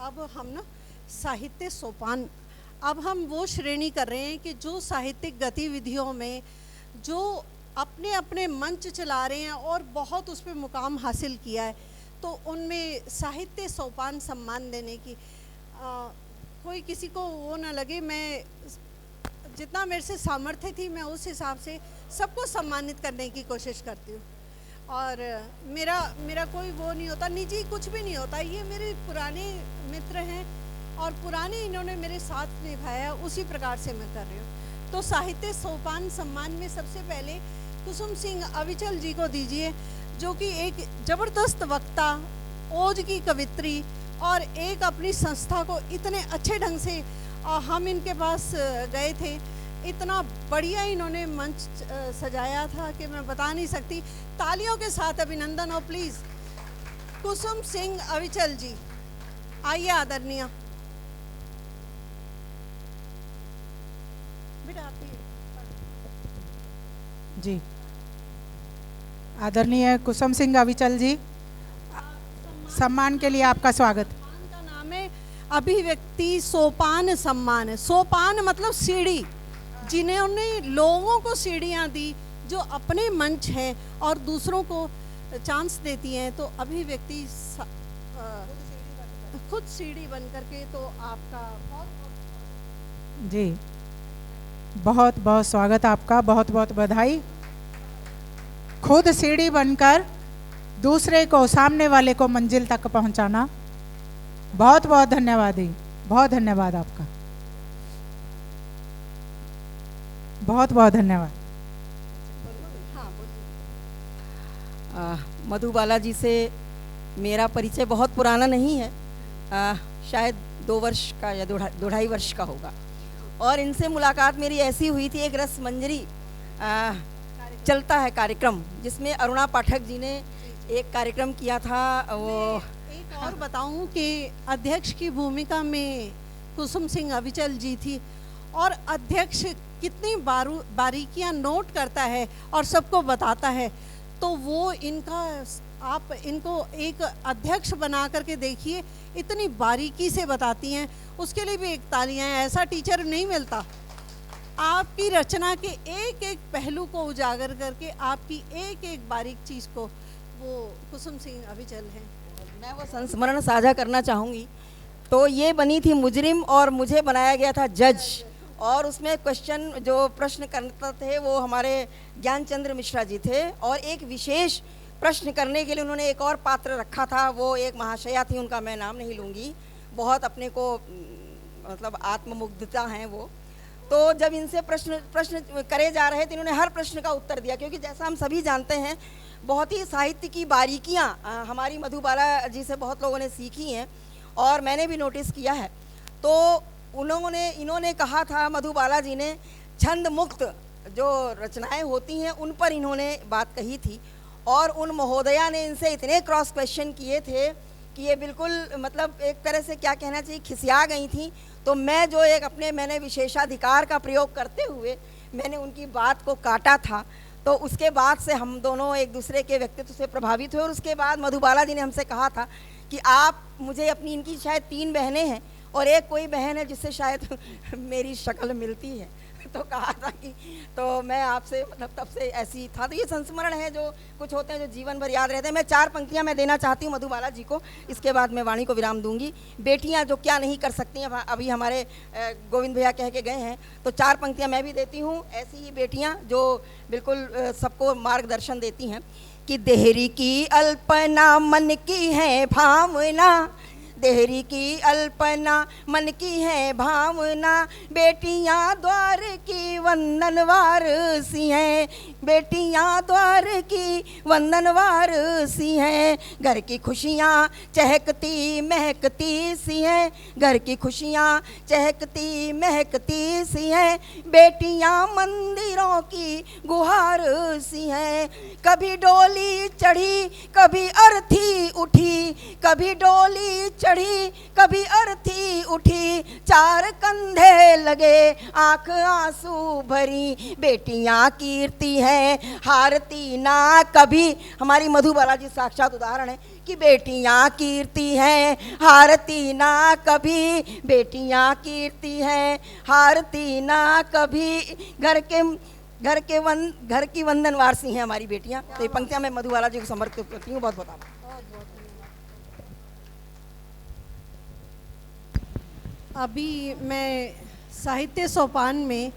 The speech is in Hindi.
अब हम ना साहित्य सोपान, अब हम वो श्रेणी कर रहे हैं कि जो साहित्यिक गतिविधियों में जो अपने अपने मंच चला रहे हैं और बहुत उस पर मुकाम हासिल किया है, तो उनमें साहित्य सोपान सम्मान देने की कोई किसी को वो ना लगे। मैं जितना मेरे से सामर्थ्य थी मैं उस हिसाब से सबको सम्मानित करने की कोशिश करती हूँ। और मेरा कोई वो नहीं होता, निजी कुछ भी नहीं होता। ये मेरे पुराने मित्र हैं और पुराने इन्होंने मेरे साथ निभाया, उसी प्रकार से मैं कर रही हूँ। तो साहित्य सोपान सम्मान में सबसे पहले कुसुम सिंह अविचल जी को दीजिए, जो कि एक ज़बरदस्त वक्ता, ओज की कवित्री और एक अपनी संस्था को इतने अच्छे ढंग से हम इनके पास गए थे, इतना बढ़िया इन्होंने मंच सजाया था कि मैं बता नहीं सकती। तालियों के साथ अभिनंदन हो प्लीज़ कुसुम सिंह अविचल जी। आइए आदरणीय। बेटा आप जी, आदरणीय कुसुम सिंह अविचल जी, सम्मान के लिए आपका स्वागत। सम्मान का नाम है अभिव्यक्ति सोपान सम्मान। सोपान मतलब सीढ़ी, जिन्होंने लोगों को सीढ़ियाँ दी, जो अपने मंच हैं और दूसरों को चांस देती हैं। तो अभिव्यक्ति खुद सीढ़ी बन करके, तो आपका बहुत जी बहुत बहुत स्वागत आपका, बहुत बहुत बधाई। खुद सीढ़ी बनकर दूसरे को, सामने वाले को मंजिल तक पहुंचाना, बहुत बहुत धन्यवाद ही, बहुत धन्यवाद आपका, बहुत बहुत धन्यवाद। मधुबाला जी से मेरा परिचय बहुत पुराना नहीं है, शायद 2 वर्ष का या 2.5 वर्ष का होगा। और इनसे मुलाकात मेरी ऐसी हुई थी, एक रस मंजरी चलता है कार्यक्रम, जिसमें अरुणा पाठक जी ने एक कार्यक्रम किया था। वो एक और बताऊं कि अध्यक्ष की भूमिका में कुसुम सिंह अविचल जी थी, और अध्यक्ष कितनी बारीकियां नोट करता है और सबको बताता है। तो वो इनका, आप इनको एक अध्यक्ष बना करके देखिए, इतनी बारीकी से बताती हैं। उसके लिए भी एक तालियां हैं, ऐसा टीचर नहीं मिलता। आपकी रचना के एक एक पहलू को उजागर करके, आपकी एक एक बारीक चीज़ को, वो कुसुम सिंह अविचल हैं। मैं वो संस्मरण साझा करना चाहूँगी। तो ये बनी थी मुजरिम और मुझे बनाया गया था जज, और उसमें क्वेश्चन जो प्रश्न करते थे वो हमारे ज्ञानचंद्र मिश्रा जी थे, और एक विशेष प्रश्न करने के लिए उन्होंने एक और पात्र रखा था। वो एक महाशया थी, उनका मैं नाम नहीं लूँगी, बहुत अपने को मतलब आत्ममुग्धता हैं वो। तो जब इनसे प्रश्न करे जा रहे थे, इन्होंने हर प्रश्न का उत्तर दिया, क्योंकि जैसा हम सभी जानते हैं बहुत ही साहित्य की बारीकियाँ हमारी मधुबाला जी से बहुत लोगों ने सीखी हैं, और मैंने भी नोटिस किया है। तो इन्होंने कहा था, मधुबाला जी ने छंद मुक्त जो रचनाएं होती हैं उन पर इन्होंने बात कही थी, और उन महोदया ने इनसे इतने क्रॉस क्वेश्चन किए थे कि ये बिल्कुल मतलब एक तरह से क्या कहना चाहिए, खिसिया गई थी। तो मैं जो मैंने विशेषाधिकार का प्रयोग करते हुए मैंने उनकी बात को काटा था। तो उसके बाद से हम दोनों एक दूसरे के व्यक्तित्व से प्रभावित हुए, और उसके बाद मधुबाला जी ने हमसे कहा था कि आप मुझे अपनी, इनकी शायद 3 बहनें हैं और एक कोई बहन है जिससे शायद मेरी शक्ल मिलती है, तो कहा था कि तो मैं आपसे मतलब तब से ऐसी था। तो ये संस्मरण है जो कुछ होते हैं जो जीवन भर याद रहते हैं। मैं 4 पंक्तियां मैं देना चाहती हूँ मधुबाला जी को, इसके बाद मैं वाणी को विराम दूंगी। बेटियां जो क्या नहीं कर सकती हैं, अभी हमारे गोविंद भैया कह के गए हैं, तो 4 पंक्तियां मैं भी देती हूँ। ऐसी ही बेटियां जो बिल्कुल सबको मार्गदर्शन देती हैं कि देहरी की अल्पना मन की है भावना, देहरी की अल्पना मन की है भावना, बेटियां द्वार की वंदनवार सी हैं, बेटियां द्वार की वंदनवार सी हैं, घर की खुशियाँ चहकती महकती सी हैं, घर की खुशियाँ चहकती महकती सी हैं, बेटियां मंदिरों की गुहार सी हैं। कभी डोली चढ़ी कभी अर्थी उठी, कभी डोली चढ़ी कभी अर्थी उठी, 4 कंधे लगे आंख आंसू भरी, बेटियां कीर्ति है हारती ना कभी। हमारी मधुबाला जी साक्षात उदाहरण है कि बेटियां कीर्ति हैं हारती ना कभी, बेटियां कीर्ति हैं हारती ना कभी, घर की वंदन वारसी हैं हमारी बेटियां। तो ये पंक्तियां मैं मधुबाला जी को समर्पित करती हूँ। बहुत बहुत आभार। अभी मैं साहित्य सोपान में